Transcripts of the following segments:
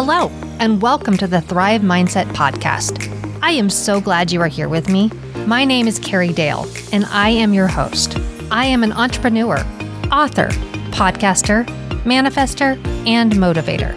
Hello, and welcome to the Thrive Mindset Podcast. I am so glad you are here with me. My name is Carrie Dale, and I am your host. I am an entrepreneur, author, podcaster, manifester, and motivator.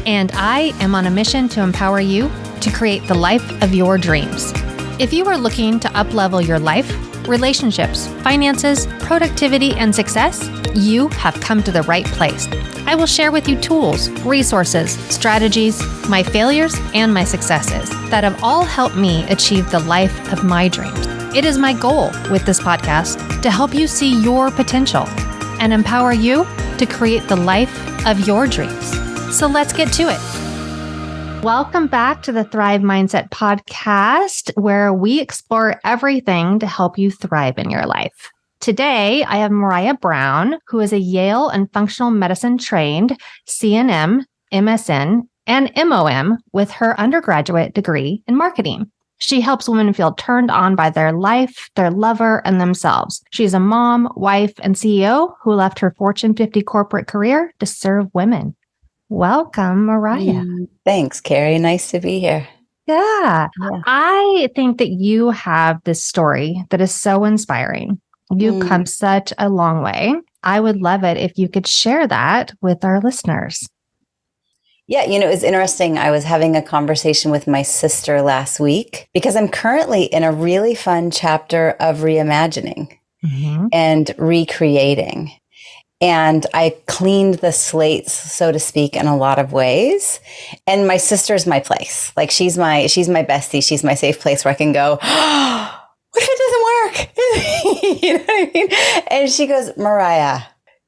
And I am on a mission to empower you to create the life of your dreams. If you are looking to up-level your life, relationships, finances, productivity, and success, you have come to the right place. I will share with you tools, resources, strategies, my failures, and my successes that have all helped me achieve the life of my dreams. It is my goal with this podcast to help you see your potential and empower you to create the life of your dreams. So let's get to it. Welcome back to the Thrive Mindset Podcast, where we explore everything to help you thrive in your life. Today, I have Maraya Brown, who is a Yale and functional medicine trained CNM, MSN, and MOM with her undergraduate degree in marketing. She helps women feel turned on by their life, their lover, and themselves. She's a mom, wife, and CEO who left her Fortune 50 corporate career to serve women. Welcome, Maraya. Thanks, Carrie. Nice to be here. Yeah. I think that you have this story that is so inspiring. You've come such a long way. I would love it if you could share that with our listeners. Yeah, it was interesting. I was having a conversation with my sister last week because I'm currently in a really fun chapter of reimagining and recreating. And I cleaned the slates, so to speak, in a lot of ways. And my sister's my place. Like she's my bestie. She's my safe place where I can go, what if it doesn't work? You know what I mean? And she goes, Maraya,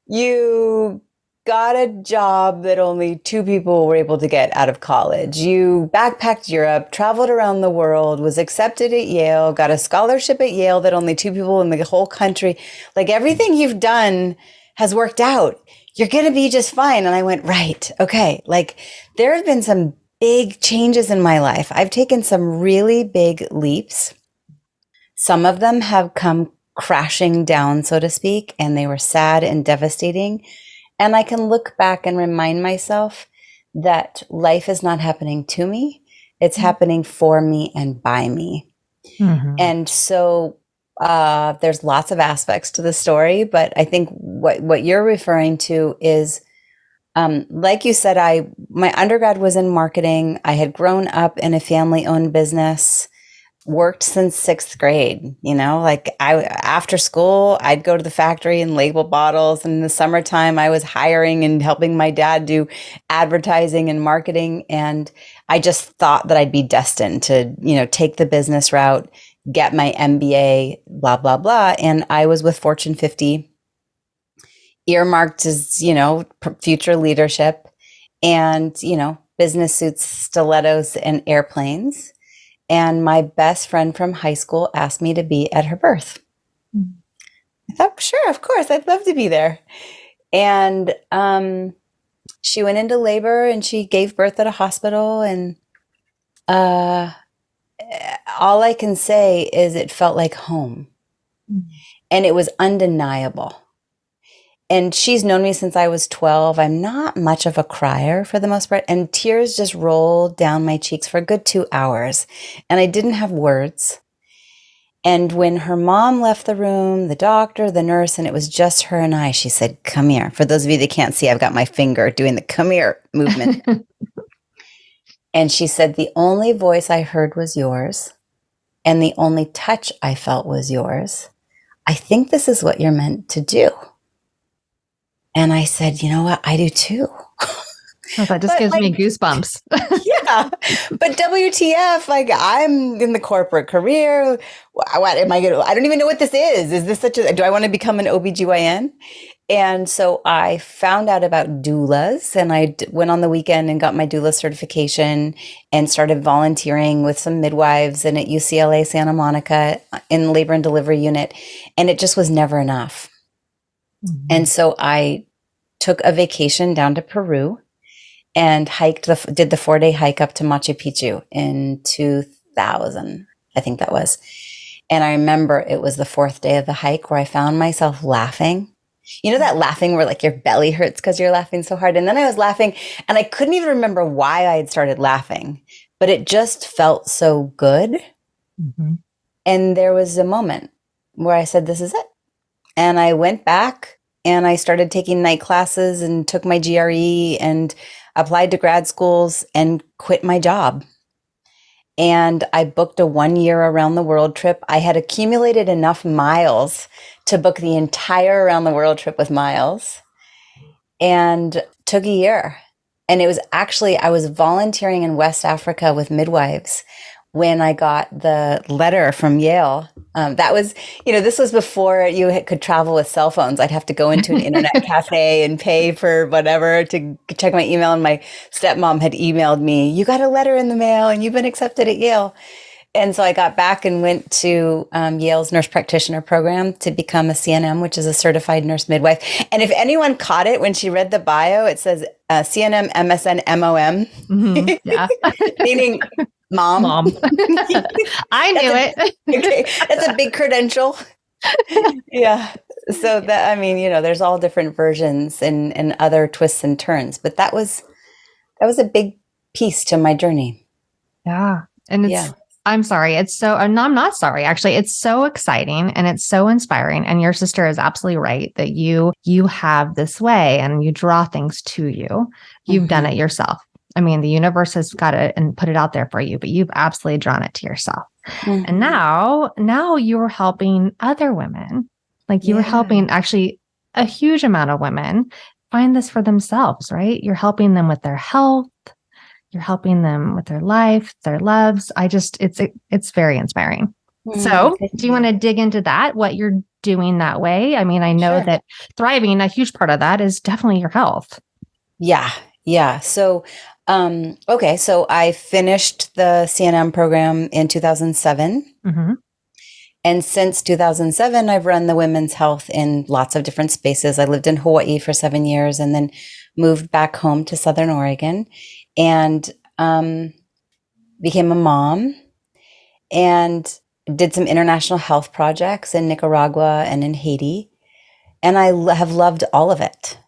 you got a job that only 2 people were able to get out of college. You backpacked Europe, traveled around the world, was accepted at Yale, got a scholarship at Yale that only 2 people in the whole country, like everything you've done has worked out. You're going to be just fine. And I went, right. Okay. Like there have been some big changes in my life. I've taken some really big leaps. Some of them have come crashing down, so to speak, and they were sad and devastating. And I can look back and remind myself that life is not happening to me. It's happening for me and by me. And so there's lots of aspects to the story, but I think what you're referring to is, like you said, my undergrad was in marketing. I had grown up in a family-owned business. Worked since 6th grade, like after school, I'd go to the factory and label bottles. And in the summertime, I was hiring and helping my dad do advertising and marketing. And I just thought that I'd be destined to, take the business route, get my MBA, blah, blah, blah. And I was with Fortune 50, earmarked as, future leadership and, business suits, stilettos, and airplanes. And my best friend from high school asked me to be at her birth. I thought, sure, of course, I'd love to be there. And she went into labor and she gave birth at a hospital. And all I can say is it felt like home. And it was undeniable. And she's known me since I was 12. I'm not much of a crier for the most part. And tears just rolled down my cheeks for a good 2 hours. And I didn't have words. And when her mom left the room, the doctor, the nurse, and it was just her and I, she said, come here. For those of you that can't see, I've got my finger doing the come here movement. And she said, the only voice I heard was yours. And the only touch I felt was yours. I think this is what you're meant to do. And I said, you know what? I do too. Oh, that just gives me goosebumps. Yeah. But WTF, I'm in the corporate career. What am I going to, I don't even know what this is. Is this do I want to become an OBGYN? And so I found out about doulas and I went on the weekend and got my doula certification and started volunteering with some midwives and at UCLA Santa Monica in the labor and delivery unit. And it just was never enough. And so I took a vacation down to Peru and did the 4-day hike up to Machu Picchu in 2000, I think that was. And I remember it was the 4th day of the hike where I found myself laughing You know that laughing where like your belly hurts because you're laughing so hard? And then I was laughing and I couldn't even remember why I had started laughing, but it just felt so good. Mm-hmm. And there was a moment where I said, this is it. And I went back and I started taking night classes and took my GRE and applied to grad schools and quit my job. And I booked a 1-year around the world trip. I had accumulated enough miles to book the entire around the world trip with miles, and took a year. And it was actually, I was volunteering in West Africa with midwives when I got the letter from Yale. That was, this was before you could travel with cell phones. I'd have to go into an internet cafe and pay for whatever to check my email. And my stepmom had emailed me, you got a letter in the mail and you've been accepted at Yale. And so I got back and went to Yale's nurse practitioner program to become a CNM, which is a certified nurse midwife. And if anyone caught it when she read the bio, it says CNM, MSN, MOM, yeah. Meaning mom. I knew it. Okay. That's a big credential. Yeah. So that, there's all different versions and other twists and turns, but that was a big piece to my journey. Yeah. And I'm sorry. No, I'm not sorry. Actually, it's so exciting and it's so inspiring. And your sister is absolutely right that you have this way and you draw things to you. You've done it yourself. The universe has got it and put it out there for you, but you've absolutely drawn it to yourself. Mm-hmm. And now you're helping other women. Like you were helping actually a huge amount of women find this for themselves, right? You're helping them with their health. You're helping them with their life, their loves. It's very inspiring. So do you want to dig into that, what you're doing that way? I know that thriving, a huge part of that is definitely your health. Yeah. Yeah. So, so I finished the CNM program in 2007. Mm-hmm. And since 2007, I've run the women's health in lots of different spaces. I lived in Hawaii for 7 years and then moved back home to Southern Oregon and became a mom and did some international health projects in Nicaragua and in Haiti. And I have loved all of it.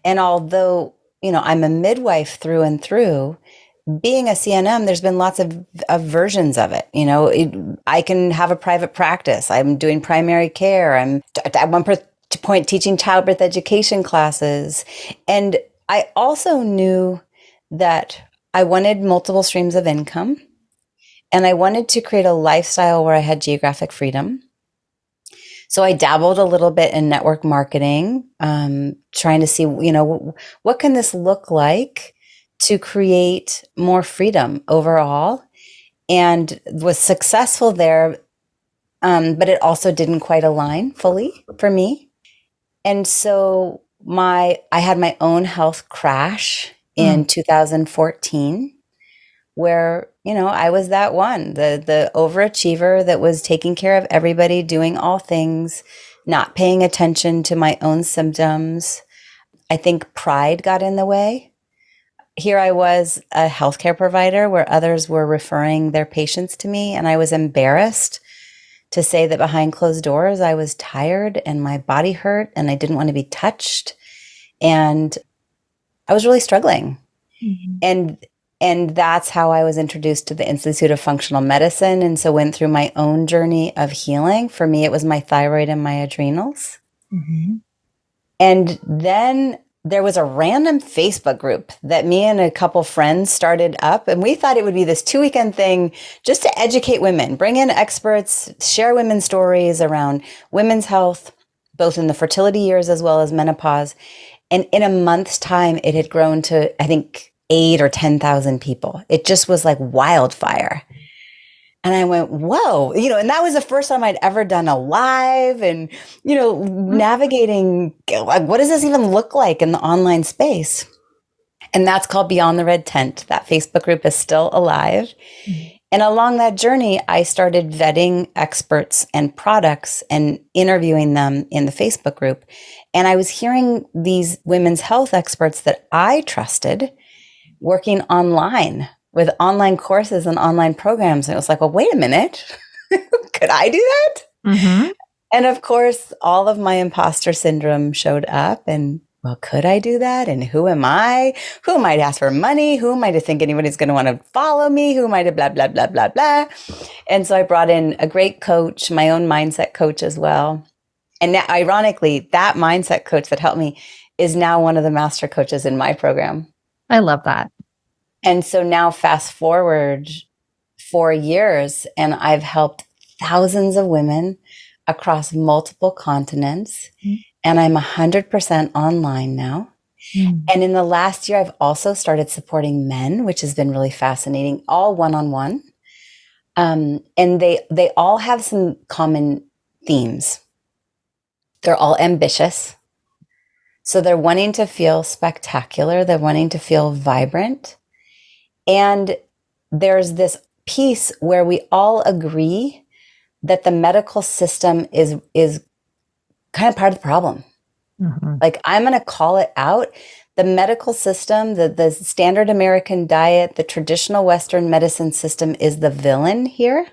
And although, I'm a midwife through and through, being a CNM, there's been lots of versions of it. I can have a private practice. I'm doing primary care. I'm at one point teaching childbirth education classes. And I also knew that I wanted multiple streams of income and I wanted to create a lifestyle where I had geographic freedom. So I dabbled a little bit in network marketing, trying to see, what can this look like to create more freedom overall, and was successful there. But it also didn't quite align fully for me. And so I had my own health crash in 2014, where, I was that one, the overachiever that was taking care of everybody, doing all things, not paying attention to my own symptoms. I think pride got in the way. Here I was, a healthcare provider where others were referring their patients to me, and I was embarrassed to say that behind closed doors, I was tired and my body hurt and I didn't want to be touched. And I was really struggling. Mm-hmm. And that's how I was introduced to the Institute of Functional Medicine. And so went through my own journey of healing. For me, it was my thyroid and my adrenals. Mm-hmm. And then there was a random Facebook group that me and a couple friends started up. And we thought it would be this 2-weekend thing just to educate women, bring in experts, share women's stories around women's health, both in the fertility years as well as menopause. And in a month's time, it had grown to, I think, 8,000 or 10,000 people. It just was like wildfire. And I went, whoa, and that was the first time I'd ever done a live and, navigating, like, what does this even look like in the online space? And that's called Beyond the Red Tent. That Facebook group is still alive. Mm-hmm. And along that journey, I started vetting experts and products and interviewing them in the Facebook group. And I was hearing these women's health experts that I trusted working online with online courses and online programs. And it was like, well, wait a minute, could I do that? Mm-hmm. And of course, all of my imposter syndrome showed up. And well, could I do that? And who am I? Who am I to ask for money? Who am I to think anybody's going to want to follow me? Who am I to blah, blah, blah, blah, blah? And so I brought in a great coach, my own mindset coach as well. And now, ironically, that mindset coach that helped me is now one of the master coaches in my program. I love that. And so now fast forward 4 years, and I've helped thousands of women across multiple continents. And I'm 100% online now. And in the last year, I've also started supporting men, which has been really fascinating, all one-on-one. And they all have some common themes. They're all ambitious. So they're wanting to feel spectacular. They're wanting to feel vibrant. And there's this piece where we all agree that the medical system is kind of part of the problem. Like, I'm going to call it out. The medical system, the standard American diet, the traditional Western medicine system is the villain here.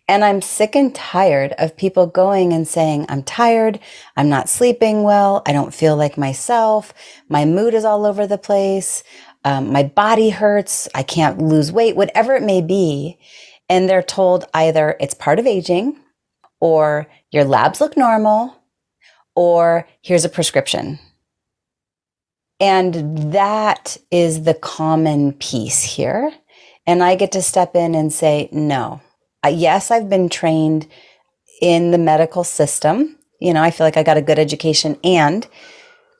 And I'm sick and tired of people going and saying, I'm tired, I'm not sleeping well, I don't feel like myself, my mood is all over the place, my body hurts, I can't lose weight, whatever it may be. And they're told either it's part of aging, or your labs look normal, or here's a prescription. And that is the common piece here. And I get to step in and say, no. Yes, I've been trained in the medical system. You know, I feel like I got a good education, and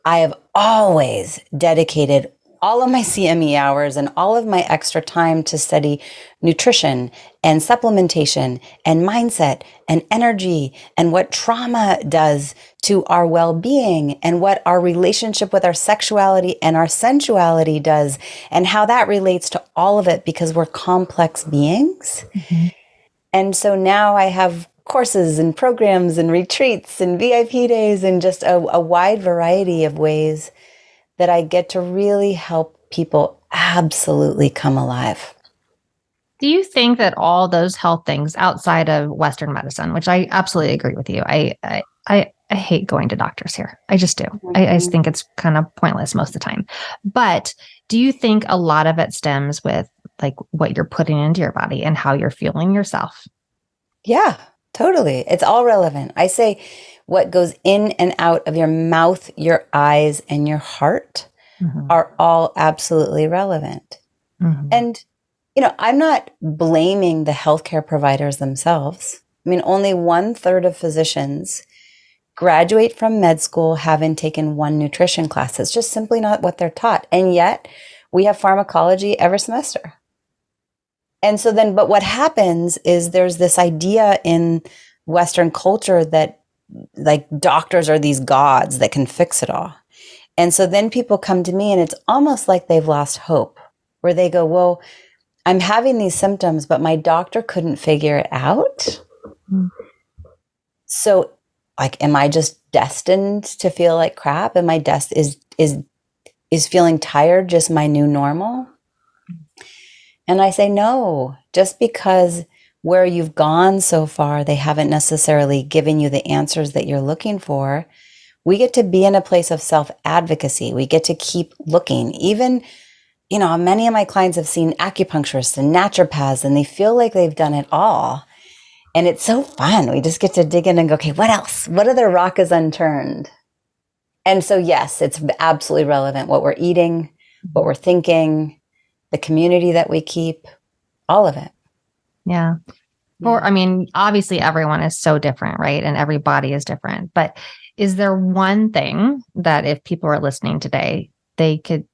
I have always dedicated all of my CME hours and all of my extra time to study nutrition and supplementation and mindset and energy and what trauma does to our well-being and what our relationship with our sexuality and our sensuality does and how that relates to all of it, because we're complex beings. And so now I have courses and programs and retreats and VIP days and just a wide variety of ways that I get to really help people absolutely come alive. Do you think that all those health things outside of Western medicine, which I absolutely agree with you, I hate going to doctors here. I just do. I just think it's kind of pointless most of the time. But do you think a lot of it stems with like what you're putting into your body and how you're feeling yourself? Yeah, totally. It's all relevant. I say what goes in and out of your mouth, your eyes, and your heart are all absolutely relevant. And, you know, I'm not blaming the healthcare providers themselves. I mean, only 1/3 of physicians graduate from med school having taken one nutrition class. It's just simply not what they're taught. And yet we have pharmacology every semester. And so then, but what happens is there's this idea in Western culture that like doctors are these gods that can fix it all. And so then people come to me and it's almost like they've lost hope, where they go, well, I'm having these symptoms, but my doctor couldn't figure it out. So like, am I just destined to feel like crap? Am I is feeling tired just my new normal? And I say, no, just because where you've gone so far, they haven't necessarily given you the answers that you're looking for. We get to be in a place of self-advocacy. We get to keep looking. Even, you know, many of my clients have seen acupuncturists and naturopaths, and they feel like they've done it all. And it's so fun. We just get to dig in and go, okay, what else? What other rock is unturned? And so, yes, it's absolutely relevant. What we're eating, what we're thinking, the community that we keep, all of it. Yeah. Or, I mean, obviously everyone is so different, right? And every body is different. But is there one thing that if people are listening today, they could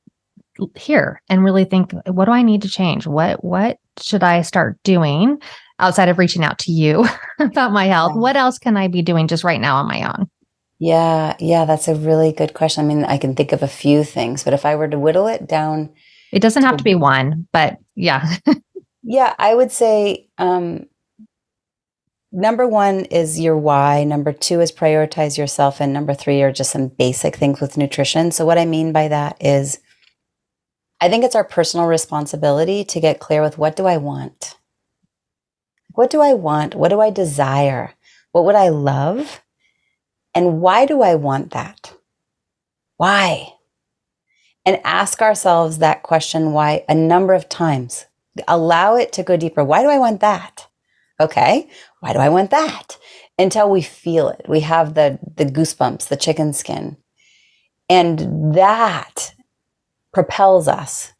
hear and really think, what do I need to change? What should I start doing outside of reaching out to you about my health? What else can I be doing just right now on my own? Yeah, that's a really good question. I mean, I can think of a few things, but if I were to whittle it down, it doesn't have to be one, but yeah. Yeah, I would say number 1 is your why. Number 2 is prioritize yourself. And number 3 are just some basic things with nutrition. So what I mean by that is I think it's our personal responsibility to get clear with, what do I want? What do I want? What do I desire? What would I love? And why do I want that? Why? And ask ourselves that question, why, a number of times. Allow it to go deeper. Why do I want that? Okay. Why do I want that? Until we feel it. We have the goosebumps, the chicken skin. And that propels us.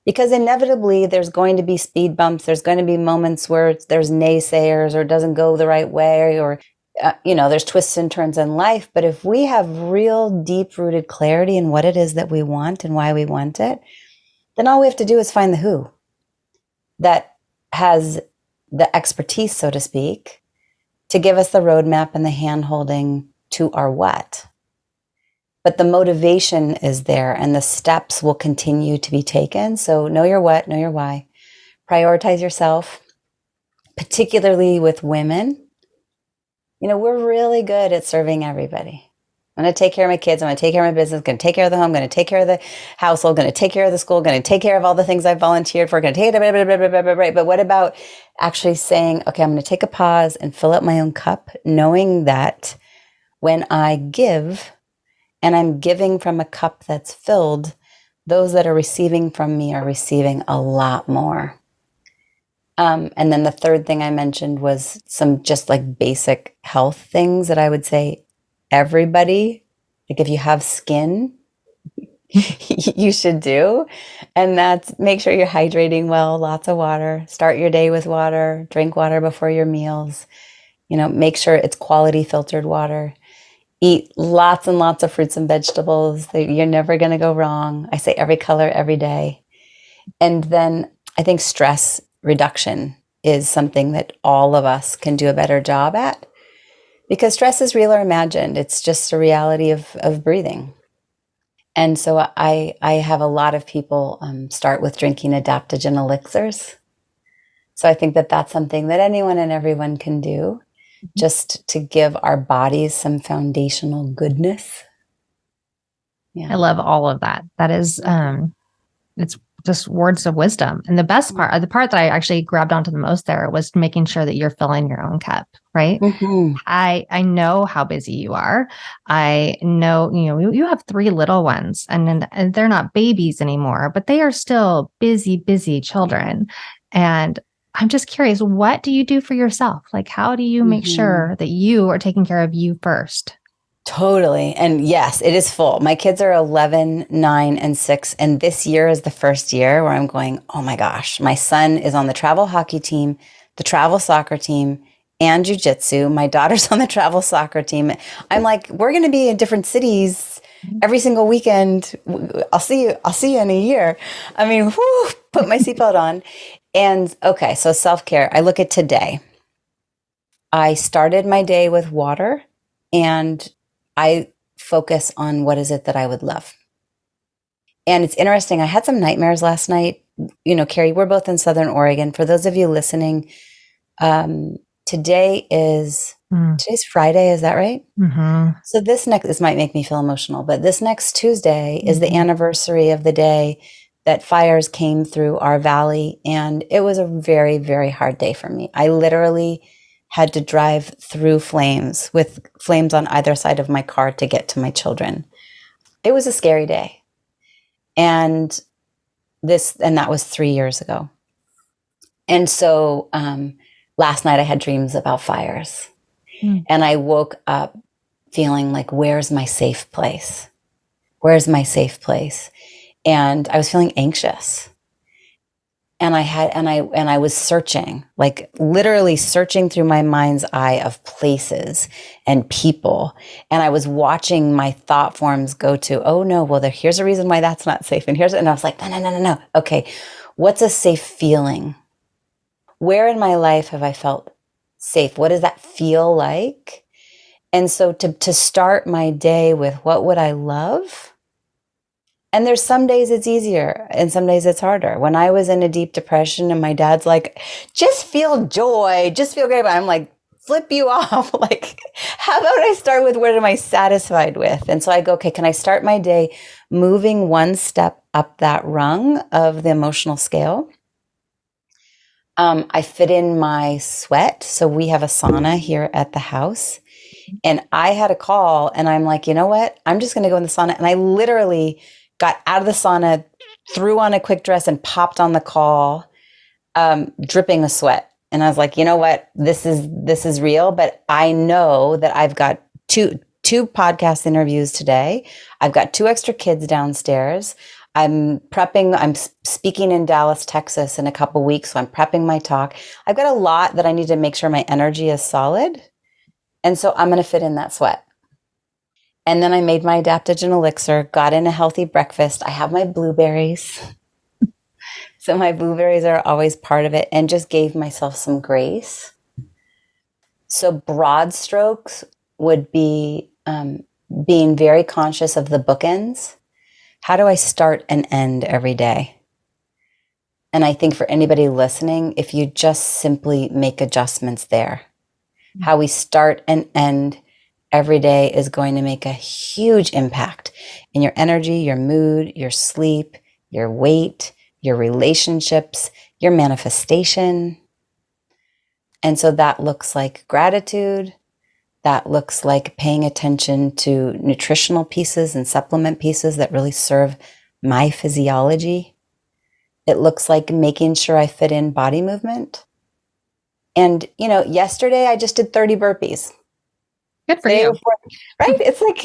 Because inevitably there's going to be speed bumps. There's going to be moments where there's naysayers or it doesn't go the right way, or, there's twists and turns in life. But if we have real deep rooted clarity in what it is that we want and why we want it, then all we have to do is find the who that has the expertise, so to speak, to give us the roadmap and the hand holding to our what. But the motivation is there and the steps will continue to be taken. So know your what, know your why. Prioritize yourself, particularly with women. We're really good at serving everybody. I'm going to take care of my kids. I'm going to take care of my business. I'm going to take care of the home. I'm going to take care of the household. I'm going to take care of the school. I'm going to take care of all the things I've volunteered for. I'm going to take blah, blah, blah, blah, blah, blah, blah. But what about actually saying, okay, I'm going to take a pause and fill up my own cup, knowing that when I give, and I'm giving from a cup that's filled, those that are receiving from me are receiving a lot more. And then the third thing I mentioned was some just like basic health things that I would say everybody, like if you have skin, you should do. And that's make sure you're hydrating well, lots of water, start your day with water, drink water before your meals, make sure it's quality filtered water. Eat lots and lots of fruits and vegetables. You're never going to go wrong. I say every color, every day. And then I think stress reduction is something that all of us can do a better job at, because stress is real or imagined. It's just a reality of breathing. And so I have a lot of people start with drinking adaptogen elixirs. So I think that that's something that anyone and everyone can do, just to give our bodies some foundational goodness. Yeah. I love all of that. That is, it's just words of wisdom. And the best part, the part that I actually grabbed onto the most there was making sure that you're filling your own cup, right? Mm-hmm. I know how busy you are. I know, you have 3 little ones and they're not babies anymore, but they are still busy children. And I'm just curious, what do you do for yourself? Like, how do you make sure that you are taking care of you first? Totally. And yes, it is full. My kids are 11, 9, and 6. And this year is the first year where I'm going, oh my gosh, my son is on the travel hockey team, the travel soccer team, and jujitsu. My daughter's on the travel soccer team. I'm like, we're going to be in different cities every single weekend. I'll see you in a year. I mean, put my seatbelt on. And okay, so self-care. I look at today. I started my day with water, and I focus on what is it that I would love. And it's interesting. I had some nightmares last night. Carrie, we're both in Southern Oregon. For those of you listening, today's Friday. Is that right? Mm-hmm. So this might make me feel emotional, but this next Tuesday is the anniversary of the day that fires came through our valley. And it was a very, very hard day for me. I literally had to drive through flames with flames on either side of my car to get to my children. It was a scary day. And that was 3 years ago. And so last night I had dreams about fires. And I woke up feeling like, where's my safe place? Where's my safe place? And I was feeling anxious. And I was searching, like literally searching through my mind's eye of places and people. And I was watching my thought forms go to, oh no, well, here's a reason why that's not safe. And I was like, no. Okay. What's a safe feeling? Where in my life have I felt safe? What does that feel like? And so to start my day with, what would I love? And there's some days it's easier and some days it's harder. When I was in a deep depression and my dad's like, just feel joy, just feel great. But I'm like, flip you off. Like, how about I start with, what am I satisfied with? And so I go, okay, can I start my day moving one step up that rung of the emotional scale? I fit in my sweat. So we have a sauna here at the house. And I had a call and I'm like, you know what? I'm just going to go in the sauna. And I literally got out of the sauna, threw on a quick dress and popped on the call, dripping with sweat. And I was like, you know what? This is real, but I know that I've got two podcast interviews today. I've got 2 extra kids downstairs. I'm speaking in Dallas, Texas in a couple weeks. So I'm prepping my talk. I've got a lot that I need to make sure my energy is solid. And so I'm going to fit in that sweat. And then I made my adaptogen elixir, got in a healthy breakfast. I have my blueberries. So my blueberries are always part of it, and just gave myself some grace. So broad strokes would be being very conscious of the bookends. How do I start and end every day? And I think for anybody listening, if you just simply make adjustments there, how we start and end every day is going to make a huge impact in your energy, your mood, your sleep, your weight, your relationships, your manifestation. And so that looks like gratitude. That looks like paying attention to nutritional pieces and supplement pieces that really serve my physiology. It looks like making sure I fit in body movement. And, yesterday I just did 30 burpees. Good for you. Right? It's like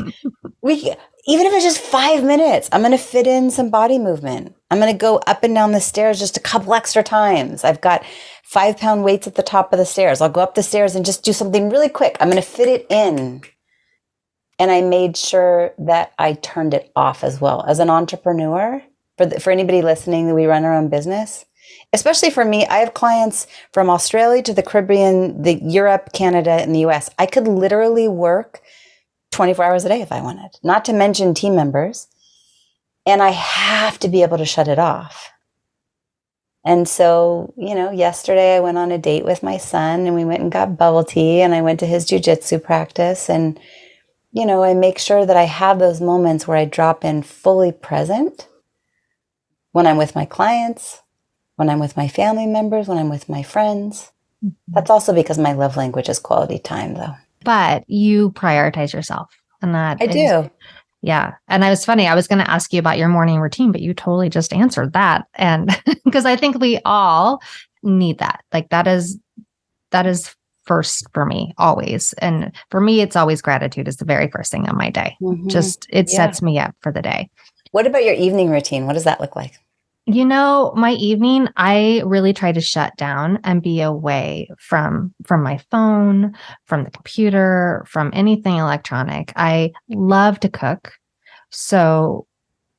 even if it's just 5 minutes, I'm going to fit in some body movement. I'm going to go up and down the stairs just a couple extra times. I've got 5-pound weights at the top of the stairs. I'll go up the stairs and just do something really quick. I'm going to fit it in. And I made sure that I turned it off as well. As an entrepreneur, for anybody listening, that we run our own business, especially for me, I have clients from Australia to the Caribbean, Europe, Canada, and the US. I could literally work 24 hours a day if I wanted, not to mention team members. And I have to be able to shut it off. And so, yesterday I went on a date with my son and we went and got bubble tea and I went to his jujitsu practice. And, I make sure that I have those moments where I drop in fully present when I'm with my clients, when I'm with my family members, when I'm with my friends. That's also because my love language is quality time, though. But you prioritize yourself. And that I do. Yeah. And I was going to ask you about your morning routine, but you totally just answered that. And because I think we all need that. Like that is first for me always. And for me, it's always gratitude is the very first thing on my day. It sets me up for the day. What about your evening routine? What does that look like? My evening, I really try to shut down and be away from my phone, from the computer, from anything electronic. I love to cook. So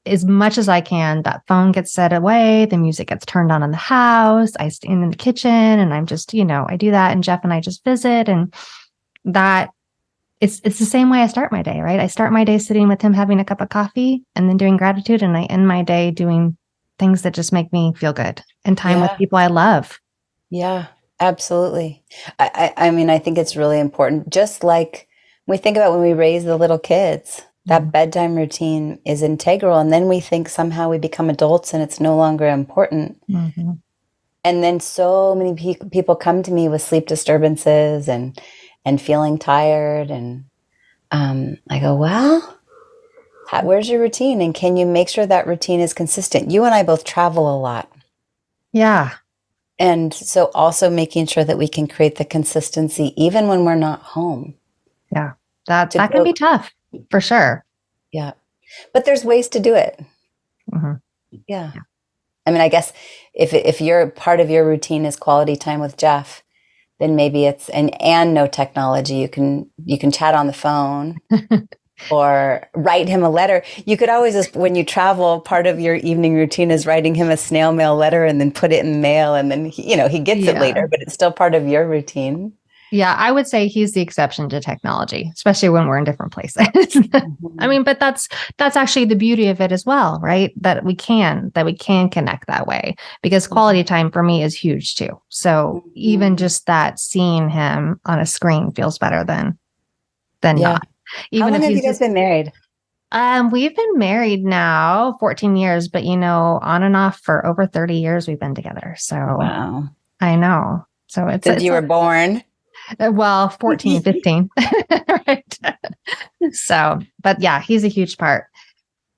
as much as I can, that phone gets set away, the music gets turned on in the house. I stand in the kitchen and I'm just, I do that. And Jeff and I just visit, and that it's the same way I start my day, right? I start my day sitting with him, having a cup of coffee and then doing gratitude. And I end my day doing things that just make me feel good and time with people I love. Yeah, absolutely. I mean, I think it's really important. Just like we think about when we raise the little kids, that bedtime routine is integral. And then we think somehow we become adults and it's no longer important. Mm-hmm. And then so many people come to me with sleep disturbances and feeling tired. And I go, well, where's your routine? And can you make sure that routine is consistent? You and I both travel a lot. Yeah. And so also making sure that we can create the consistency even when we're not home. Yeah. That can be tough for sure. Yeah. But there's ways to do it. Mm-hmm. Yeah. I mean, I guess if your part of your routine is quality time with Jeff, then maybe it's and no technology. You can chat on the phone or write him a letter. You could always just, when you travel, part of your evening routine is writing him a snail mail letter and then put it in the mail, and then he gets it later, but it's still part of your routine. Yeah, I would say he's the exception to technology, especially when we're in different places. Mm-hmm. I mean, but that's actually the beauty of it as well, right? That we can connect that way, because quality time for me is huge too. So even just that, seeing him on a screen feels better than not. Even How long have you guys been married? We've been married now 14 years, but on and off for over 30 years we've been together. So wow, I know. So it's since you were born. Well, 14, 15. Right. So, but yeah, he's a huge part.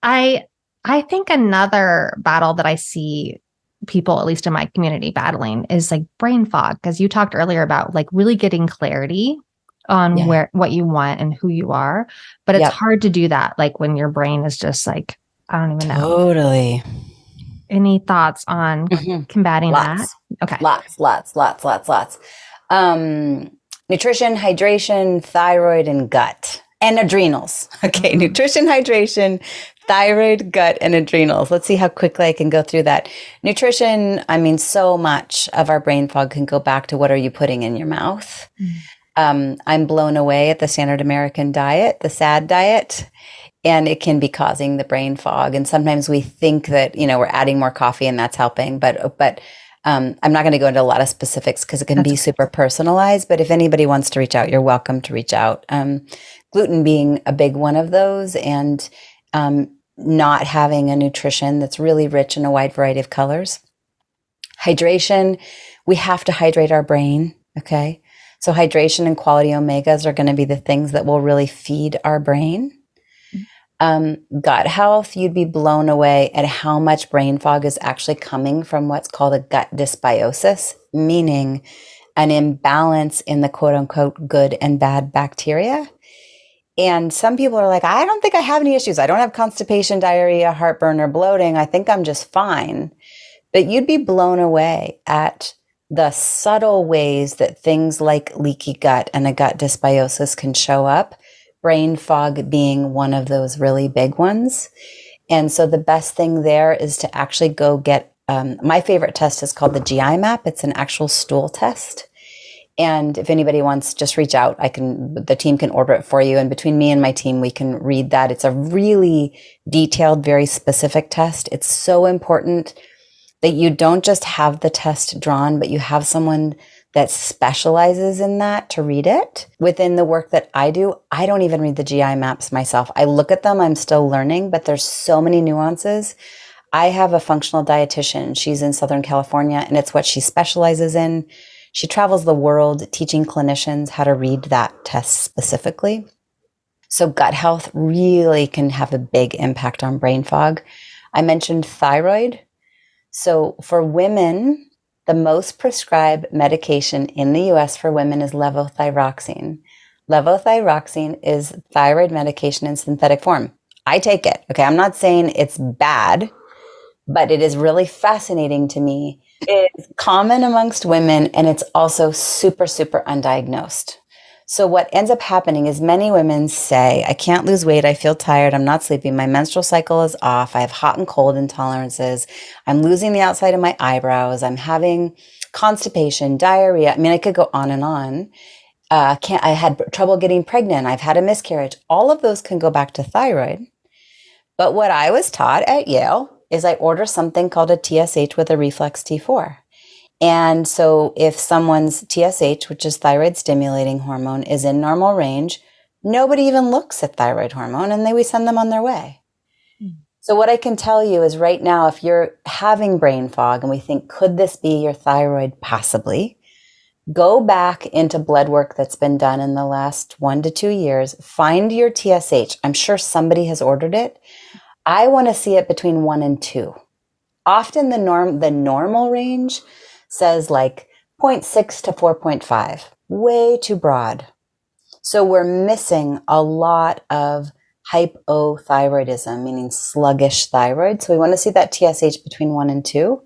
I I think another battle that I see people, at least in my community, battling is like brain fog. Because you talked earlier about like really getting clarity on Yeah. what you want and who you are. But it's Yep. hard to do that, like when your brain is just like, I don't even know. Totally. Any thoughts on combating that? Lots, Okay. lots. Um, Nutrition, hydration, thyroid, and gut, and adrenals. Okay, nutrition, hydration, thyroid, gut, and adrenals. Let's see how quickly I can go through that. Nutrition, I mean, so much of our brain fog can go back to what are you putting in your mouth. I'm blown away at the standard American diet, the SAD diet, and it can be causing the brain fog. And sometimes we think that, we're adding more coffee and that's helping, but I'm not going to go into a lot of specifics because it can be super personalized. But if anybody wants to reach out, you're welcome to reach out. Gluten being a big one of those, and not having a nutrition that's really rich in a wide variety of colors. Hydration, we have to hydrate our brain. Okay. So hydration and quality omegas are going to be the things that will really feed our brain. Gut health, you'd be blown away at how much brain fog is actually coming from what's called a gut dysbiosis, meaning an imbalance in the quote unquote good and bad bacteria. And some people are like, I don't think I have any issues. I don't have constipation, diarrhea, heartburn, or bloating. I think I'm just fine. But you'd be blown away at the subtle ways that things like leaky gut and a gut dysbiosis can show up, brain fog being one of those really big ones. And so the best thing there is to actually go get, my favorite test is called the GI map. It's an actual stool test. And if anybody wants, just reach out. The team can order it for you. And between me and my team, we can read that. It's a really detailed, very specific test. It's so important that you don't just have the test drawn, but you have someone that specializes in that to read it. Within the work that I do, I don't even read the GI maps myself. I look at them, I'm still learning, but there's so many nuances. I have a functional dietitian. She's in Southern California, and it's what she specializes in. She travels the world teaching clinicians how to read that test specifically. So gut health really can have a big impact on brain fog. I mentioned thyroid. So for women, the most prescribed medication in the US for women is levothyroxine. Levothyroxine is thyroid medication in synthetic form. I take it. Okay, I'm not saying it's bad, but it is really fascinating to me. It's common amongst women, and it's also super, super undiagnosed. So what ends up happening is many women say, I can't lose weight. I feel tired. I'm not sleeping. My menstrual cycle is off. I have hot and cold intolerances. I'm losing the outside of my eyebrows. I'm having constipation, diarrhea. I mean, I could go on and on. I had trouble getting pregnant. I've had a miscarriage. All of those can go back to thyroid. But what I was taught at Yale is I order something called a TSH with a reflex T4. And so if someone's TSH, which is thyroid stimulating hormone, is in normal range, nobody even looks at thyroid hormone, and we send them on their way. So what I can tell you is right now, if you're having brain fog and we think, could this be your thyroid? Possibly. Go back into blood work that's been done in the last 1 to 2 years. Find your TSH. I'm sure somebody has ordered it. I want to see it between 1 and 2. Often the normal range says like 0.6 to 4.5, way too broad. So we're missing a lot of hypothyroidism, meaning sluggish thyroid. So we want to see that TSH between 1 and 2.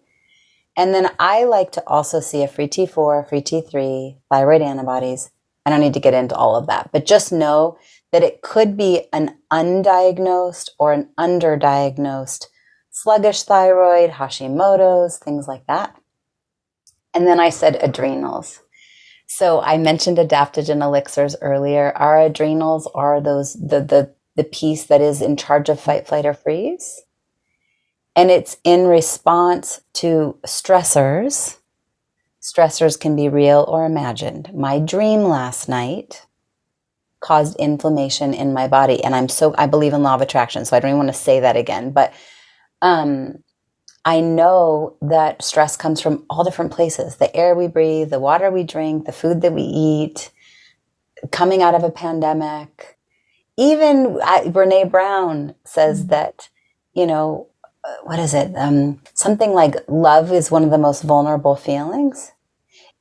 And then I like to also see a free T4, free T3, thyroid antibodies. I don't need to get into all of that, but just know that it could be an undiagnosed or an underdiagnosed sluggish thyroid, Hashimoto's, things like that. And then I said adrenals. So I mentioned adaptogen elixirs earlier. Our adrenals are the piece that is in charge of fight, flight, or freeze. And it's in response to stressors. Stressors can be real or imagined. My dream last night caused inflammation in my body. And I believe in law of attraction, so I don't even want to say that again. But I know that stress comes from all different places. The air we breathe, the water we drink, the food that we eat, coming out of a pandemic. Even Brene Brown says that, what is it? Something like love is one of the most vulnerable feelings.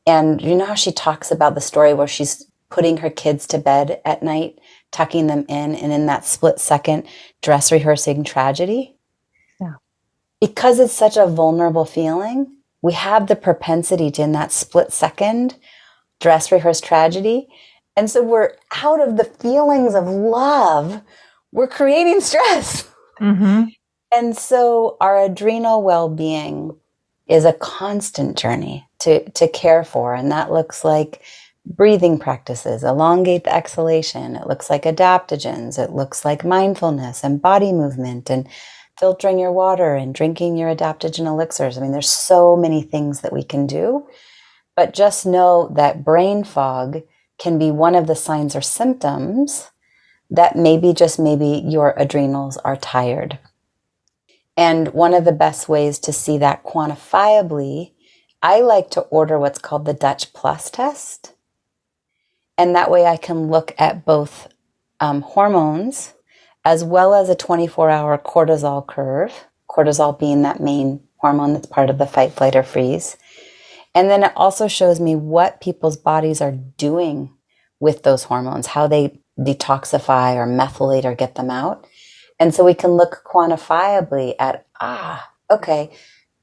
And you know how she talks about the story where she's putting her kids to bed at night, tucking them in, and in that split second, dress rehearsing tragedy? Yeah. Because it's such a vulnerable feeling, we have the propensity to, in that split second, dress rehearse tragedy. And so we're out of the feelings of love, we're creating stress. Mm-hmm. And so our adrenal well-being is a constant journey to care for. And that looks like breathing practices, elongate the exhalation. It looks like adaptogens. It looks like mindfulness and body movement and filtering your water and drinking your adaptogen elixirs. I mean, there's so many things that we can do. But just know that brain fog can be one of the signs or symptoms that maybe, just maybe, your adrenals are tired. And one of the best ways to see that quantifiably, I like to order what's called the Dutch Plus test. And that way I can look at both hormones as well as a 24-hour cortisol curve, cortisol being that main hormone that's part of the fight, flight, or freeze. And then it also shows me what people's bodies are doing with those hormones, how they detoxify or methylate or get them out. And so we can look quantifiably at, okay,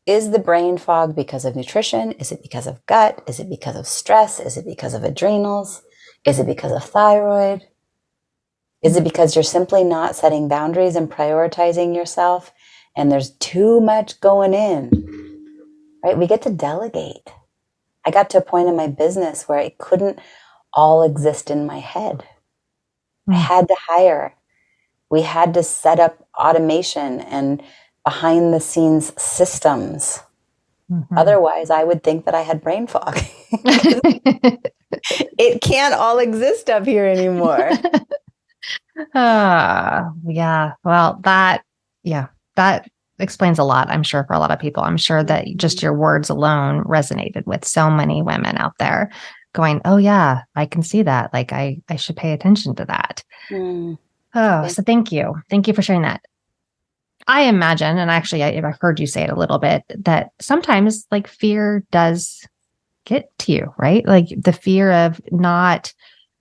is the brain fog because of nutrition? Is it because of gut? Is it because of stress? Is it because of adrenals? Is it because of thyroid? Is it because you're simply not setting boundaries and prioritizing yourself and there's too much going in, right? We get to delegate. I got to a point in my business where it couldn't all exist in my head. I had to hire. We had to set up automation and behind the scenes systems. Mm-hmm. Otherwise, I would think that I had brain fog. It can't all exist up here anymore. Yeah. Well, that explains a lot, I'm sure, for a lot of people. I'm sure that just your words alone resonated with so many women out there going, oh yeah, I can see that. Like I should pay attention to that. So thank you. Thank you for sharing that. I imagine, and actually I've heard you say it a little bit, that sometimes like fear does get to you, right? Like the fear of not,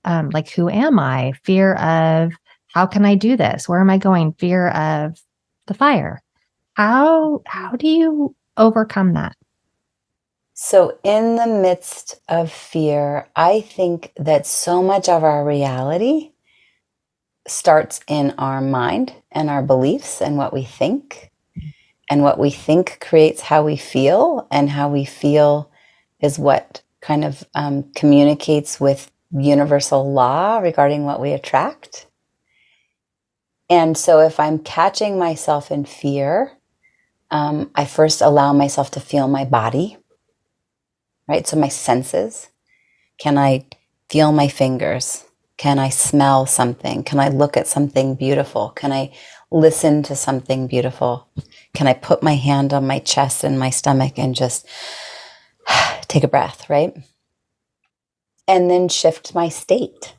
like, who am I? Fear of, how can I do this? Where am I going? Fear of the fire. How do you overcome that? So in the midst of fear, I think that so much of our reality starts in our mind and our beliefs and what we think. And what we think creates how we feel, and how we feel is what kind of communicates with universal law regarding what we attract. And so if I'm catching myself in fear, I first allow myself to feel my body, right? So my senses. Can I feel my fingers? Can I smell something? Can I look at something beautiful? Can I listen to something beautiful? Can I put my hand on my chest and my stomach and just take a breath, right? And then shift my state.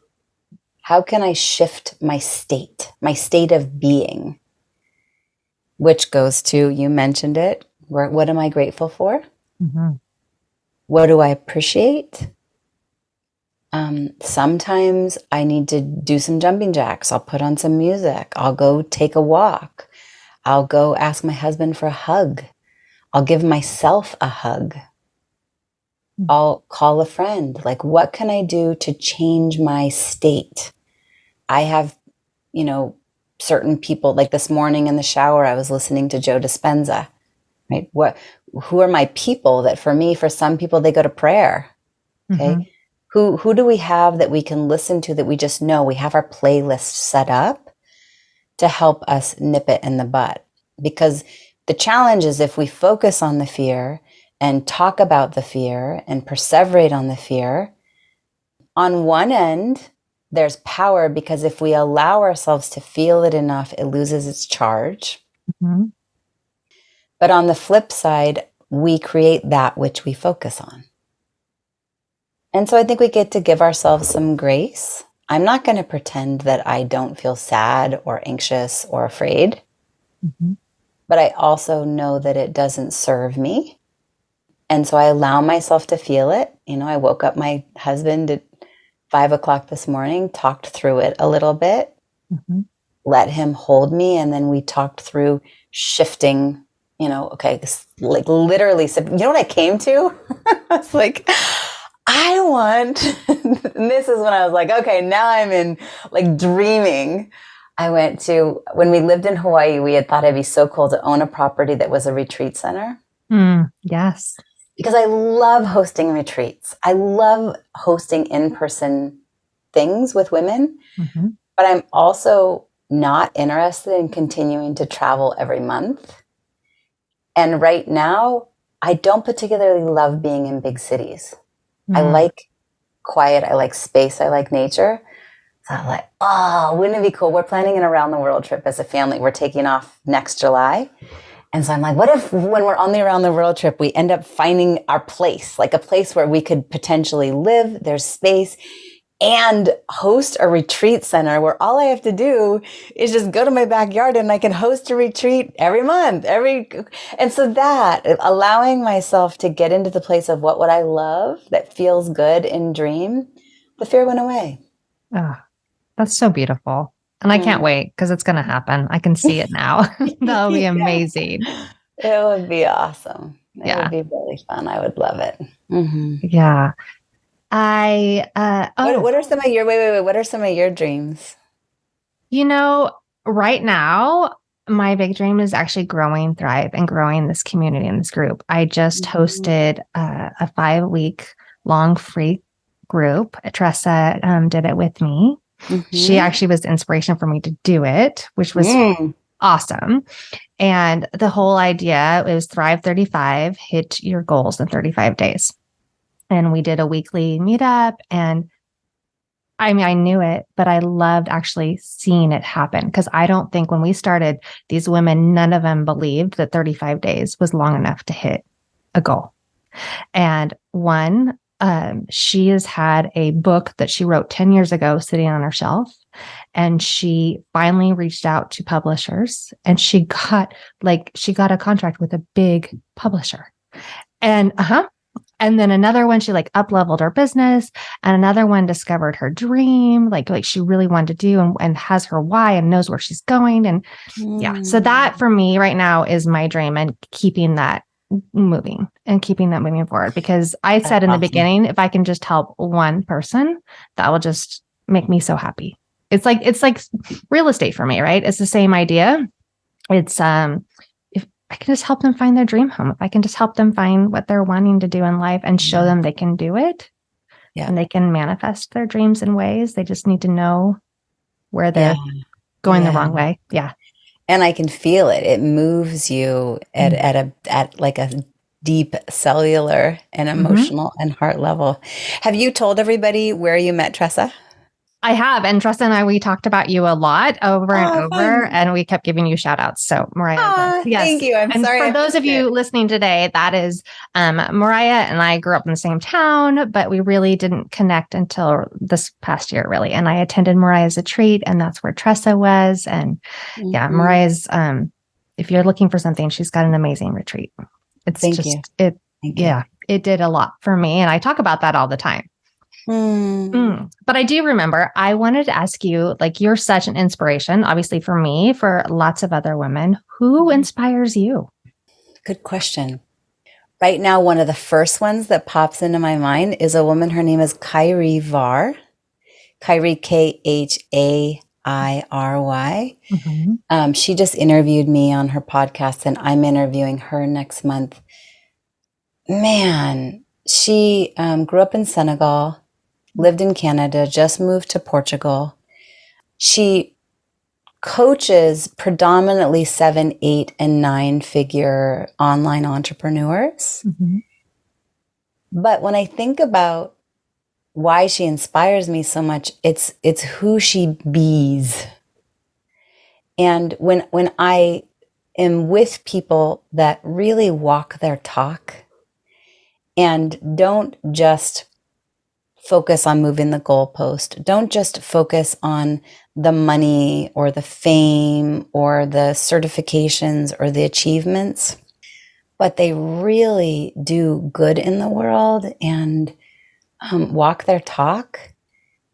How can I shift my state of being? Which goes to, you mentioned it, what am I grateful for? Mm-hmm. What do I appreciate? Sometimes I need to do some jumping jacks. I'll put on some music. I'll go take a walk. I'll go ask my husband for a hug. I'll give myself a hug. I'll call a friend. Like, what can I do to change my state? I have, certain people, like this morning in the shower, I was listening to Joe Dispenza, right? Who are my people that for some people, they go to prayer. Okay. Mm-hmm. Who do we have that we can listen to, that we just know we have our playlist set up to help us nip it in the bud? Because the challenge is, if we focus on the fear and talk about the fear and perseverate on the fear, on one end, there's power, because if we allow ourselves to feel it enough, it loses its charge. Mm-hmm. But on the flip side, we create that which we focus on. And so I think we get to give ourselves some grace. I'm not going to pretend that I don't feel sad or anxious or afraid, but I also know that it doesn't serve me. And so I allow myself to feel it. I woke up my husband at 5:00 this morning, talked through it a little bit, let him hold me. And then we talked through shifting, okay, like literally, what I came to? I was like, I want, and this is when I was like, okay, now I'm in like dreaming. I went to, when we lived in Hawaii, we had thought it'd be so cool to own a property that was a retreat center. Yes. Because I love hosting retreats. I love hosting in-person things with women, but I'm also not interested in continuing to travel every month. And right now, I don't particularly love being in big cities. I like quiet. I like space. I like nature. So I'm like, oh, wouldn't it be cool? We're planning an around the world trip as a family. We're taking off next July. And so I'm like, what if when we're on the around the world trip, we end up finding our place, like a place where we could potentially live, there's space, and host a retreat center where all I have to do is just go to my backyard and I can host a retreat every month, and so that allowing myself to get into the place of what would I love that feels good in dream, the fear went away. Oh, that's so beautiful. And I can't wait because it's going to happen. I can see it now. That'll be amazing. It would be awesome. It would be really fun. I would love it. Yeah. What are some of your, wait, what are some of your dreams? Right now, my big dream is actually growing Thrive and growing this community and this group. I just hosted a 5-week long free group. Tressa did it with me. She actually was the inspiration for me to do it, which was awesome. And the whole idea was Thrive 35, hit your goals in 35 days. And we did a weekly meetup, and I mean, I knew it, but I loved actually seeing it happen, because I don't think when we started, these women, none of them believed that 35 days was long enough to hit a goal. And one, she has had a book that she wrote 10 years ago sitting on her shelf. And she finally reached out to publishers, and she got a contract with a big publisher. And then another one, she up-leveled her business, and another one discovered her dream, like she really wanted to do, and has her why and knows where she's going. And so that for me right now is my dream, and keeping that moving forward, because I said in the beginning, if I can just help one person, that will just make me so happy. It's like real estate for me, right? It's the same idea. It's, if I can just help them find their dream home, if I can just help them find what they're wanting to do in life and show them they can do it, and they can manifest their dreams in ways, they just need to know where they're going the wrong way. Yeah. And I can feel it. It moves you at like a deep cellular and emotional and heart level. Have you told everybody where you met Tressa? I have. And Tressa and we talked about you a lot over and over, and we kept giving you shout outs. So Maraya. Yes. Thank you. I'm sorry. For those of you listening today, that is Maraya and I grew up in the same town, but we really didn't connect until this past year, really. And I attended Maraya's retreat, and that's where Tressa was. And Maraya's, if you're looking for something, she's got an amazing retreat. It's it did a lot for me. And I talk about that all the time. But I do remember, I wanted to ask you, you're such an inspiration, obviously for me, for lots of other women. Who inspires you? Good question. Right now, one of the first ones that pops into my mind is a woman. Her name is Carrie Var. Carrie, Khairy. She just interviewed me on her podcast, and I'm interviewing her next month. Man, she grew up in Senegal, lived in Canada, just moved to Portugal. She coaches predominantly 7, 8, and 9-figure online entrepreneurs. But when I think about why she inspires me so much, it's who she bees. And when I am with people that really walk their talk and don't just focus on moving the goalpost. Don't just focus on the money or the fame or the certifications or the achievements, but they really do good in the world and walk their talk.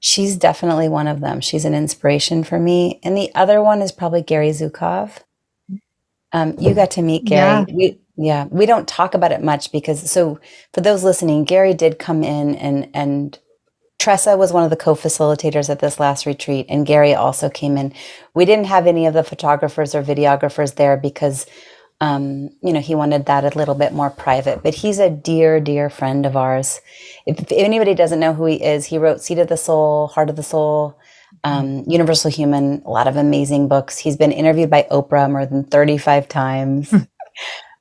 She's definitely one of them. She's an inspiration for me. And the other one is probably Gary Zukov. You got to meet Gary. We don't talk about it much because, so for those listening, Gary did come in and Tressa was one of the co-facilitators at this last retreat, and Gary also came in. We didn't have any of the photographers or videographers there because, he wanted that a little bit more private. But he's a dear, dear friend of ours. If anybody doesn't know who he is, he wrote Seed of the Soul, Heart of the Soul, Universal Human, a lot of amazing books. He's been interviewed by Oprah more than 35 times.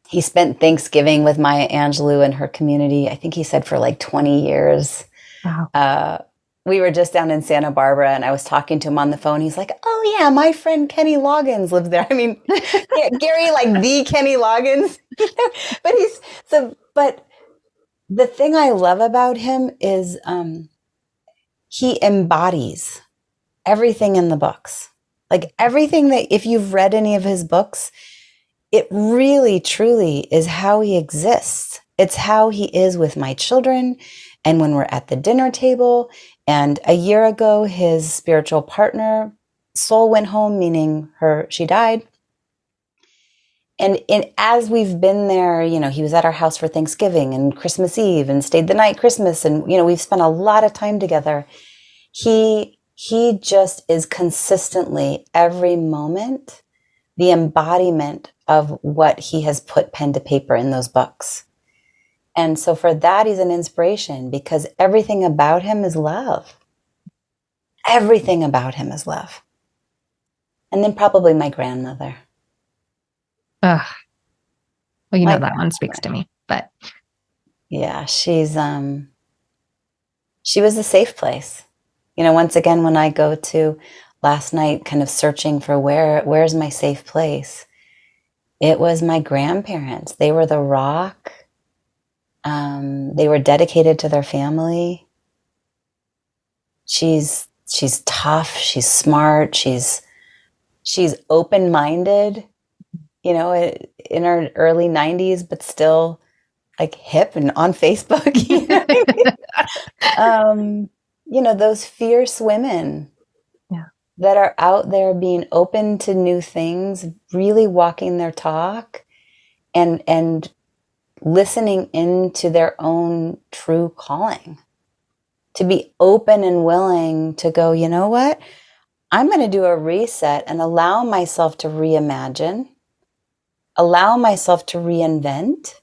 He spent Thanksgiving with Maya Angelou and her community. I think he said for like 20 years. Wow. We were just down in Santa Barbara and I was talking to him on the phone. He's like, oh yeah, my friend Kenny Loggins lives there. I mean, Gary, like the Kenny Loggins, but the thing I love about him is, he embodies everything in the books. Like everything that, if you've read any of his books, it really, truly is how he exists. It's how he is with my children and when we're at the dinner table. And a year ago, his spiritual partner, soul went home, meaning she died. And as we've been there, he was at our house for Thanksgiving and Christmas Eve and stayed the night Christmas. And, we've spent a lot of time together. He just is consistently every moment the embodiment of what he has put pen to paper in those books. And so for that, he's an inspiration because everything about him is love. Everything about him is love. And then probably my grandmother. Ugh. Well, that one speaks to me, but. Yeah, she was a safe place. Once again, when I go to last night, kind of searching for where's my safe place, it was my grandparents. They were the rock. They were dedicated to their family. She's tough. She's smart. She's open-minded, in her early 90s, but still like hip and on Facebook. Those fierce women that are out there being open to new things, really walking their talk and listening into their own true calling, to be open and willing to go, you know what? I'm going to do a reset and allow myself to reimagine, allow myself to reinvent.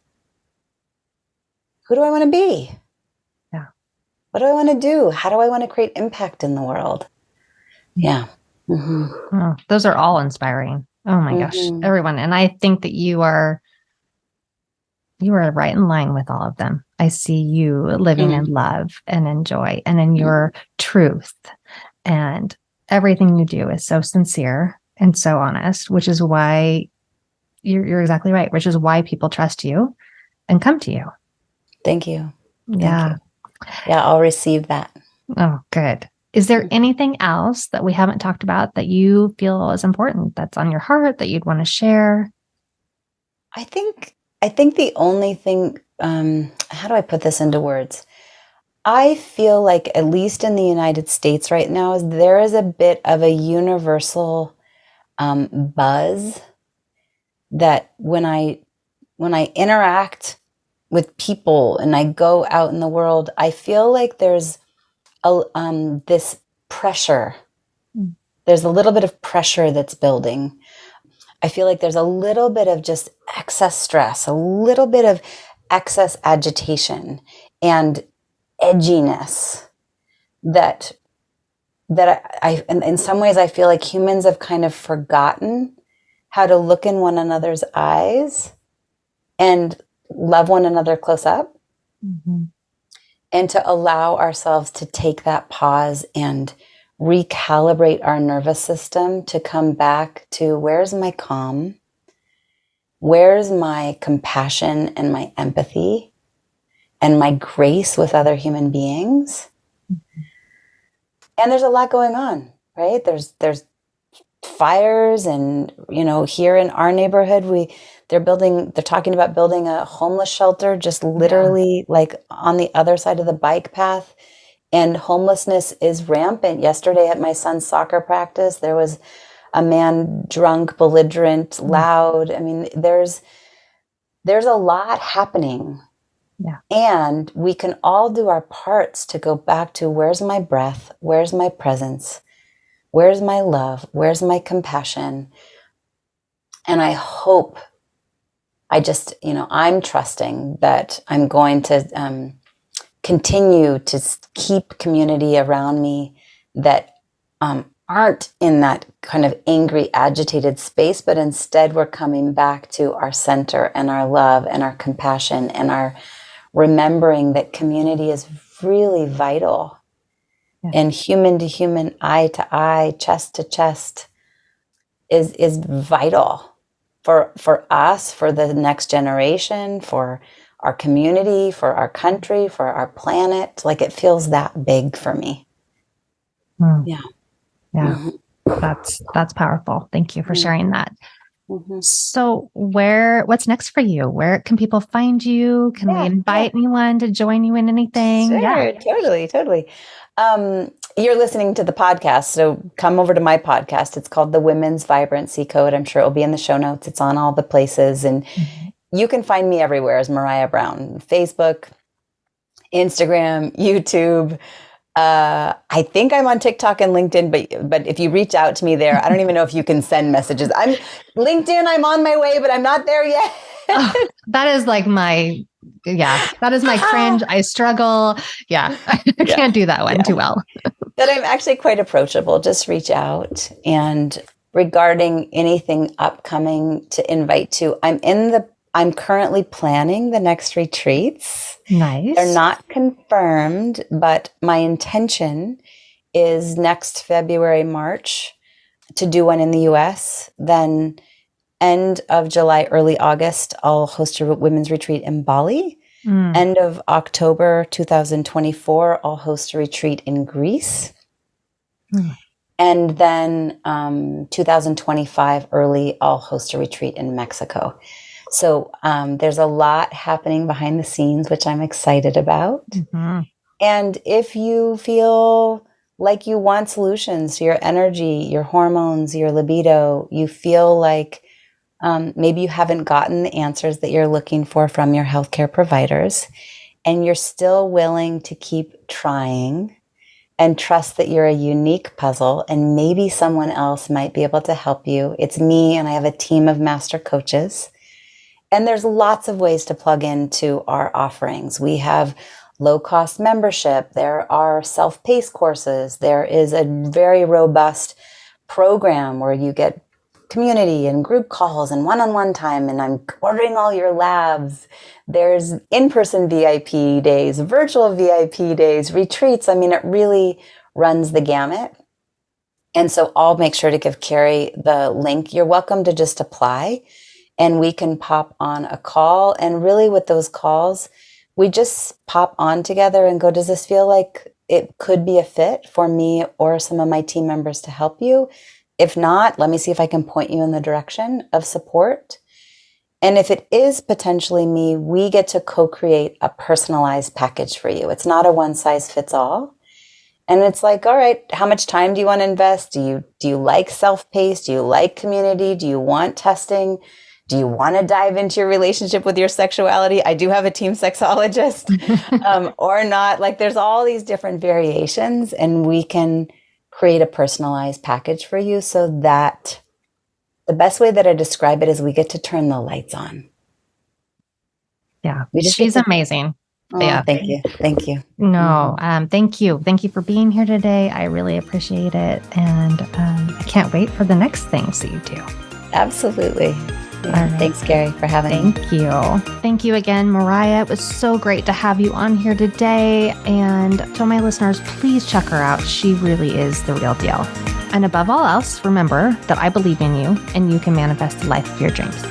Who do I want to be? Yeah. What do I want to do? How do I want to create impact in the world? Yeah. Mm-hmm. Oh, those are all inspiring. Oh my gosh, everyone. And I think that you are right in line with all of them. I see you living in love and in joy and in your truth, and everything you do is so sincere and so honest, which is why you're exactly right, which is why people trust you and come to you. Thank you. Yeah. Thank you. Yeah, I'll receive that. Oh, good. Is there anything else that we haven't talked about that you feel is important, that's on your heart, that you'd want to share? I think the only thing, how do I put this into words? I feel like, at least in the United States right now, there is a bit of a universal buzz that when I interact with people and I go out in the world, I feel like there's this pressure. There's a little bit of pressure that's building. I feel like there's a little bit of just excess stress, a little bit of excess agitation and edginess that I in some ways I feel like humans have kind of forgotten how to look in one another's eyes and love one another close up. Mm-hmm. And to allow ourselves to take that pause and recalibrate our nervous system to come back to, where's my calm? where's my compassion and my empathy and my grace with other human beings? And there's a lot going on, right? There's fires, and here in our neighborhood, they're talking about building a homeless shelter just literally like on the other side of the bike path. And homelessness is rampant. Yesterday at my son's soccer practice, there was a man drunk, belligerent, loud. I mean, there's a lot happening. Yeah. And we can all do our parts to go back to, where's my breath? Where's my presence? Where's my love? Where's my compassion? And I hope, I'm trusting that I'm going to continue to keep community around me that aren't in that kind of angry, agitated space, but instead we're coming back to our center and our love and our compassion and our remembering that community is really vital. Yeah. And human to human, eye to eye, chest to chest is vital for us, for the next generation, for our community, for our country, for our planet. Like, it feels that big for me. Yeah. Yeah. Mm-hmm. That's powerful. Thank you for sharing that. Mm-hmm. So what's next for you? Where can people find you? Can we invite anyone to join you in anything? Sure, totally. You're listening to the podcast, so come over to my podcast. It's called The Women's Vibrancy Code. I'm sure it'll be in the show notes. It's on all the places. And you can find me everywhere as Maraya Brown. Facebook, Instagram, YouTube. I think I'm on TikTok and LinkedIn, but if you reach out to me there, I don't even know if you can send messages. I'm on my way, but I'm not there yet. That is like that is my cringe. I struggle. Yeah. I can't do that one too well. But I'm actually quite approachable. Just reach out. And regarding anything upcoming to invite to, I'm currently planning the next retreats. Nice. They're not confirmed, but my intention is next February, March to do one in the US. Then end of July, early August, I'll host a women's retreat in Bali. End of October 2024, I'll host a retreat in Greece. And then 2025 early, I'll host a retreat in Mexico. So there's a lot happening behind the scenes, which I'm excited about. Mm-hmm. And if you feel like you want solutions to your energy, your hormones, your libido, you feel like maybe you haven't gotten the answers that you're looking for from your healthcare providers, and you're still willing to keep trying and trust that you're a unique puzzle and maybe someone else might be able to help you. It's me, and I have a team of master coaches. And there's lots of ways to plug into our offerings. We have low-cost membership. There are self-paced courses. There is a very robust program where you get community and group calls and one-on-one time, and I'm ordering all your labs. There's in-person VIP days, virtual VIP days, retreats. I mean, it really runs the gamut. And so I'll make sure to give Carrie the link. You're welcome to just apply, and we can pop on a call. And really with those calls, we just pop on together and go, does this feel like it could be a fit for me or some of my team members to help you? If not, let me see if I can point you in the direction of support. And if it is potentially me, we get to co-create a personalized package for you. It's not a one size fits all. And it's like, all right, how much time do you want to invest? Do you like self-paced? Do you like community? Do you want testing? Do you want to dive into your relationship with your sexuality? I do have a team sexologist or not. Like, there's all these different variations, and we can create a personalized package for you, so that the best way that I describe it is we get to turn the lights on. Yeah. She's amazing. Oh, yeah. Thank you. No, thank you. Thank you for being here today. I really appreciate it. And I can't wait for the next things that you do. Absolutely. Yeah. Right. Thanks, Carrie, for having me. Thank you. Thank you again, Maraya. It was so great to have you on here today. And to my listeners, please check her out. She really is the real deal. And above all else, remember that I believe in you and you can manifest the life of your dreams.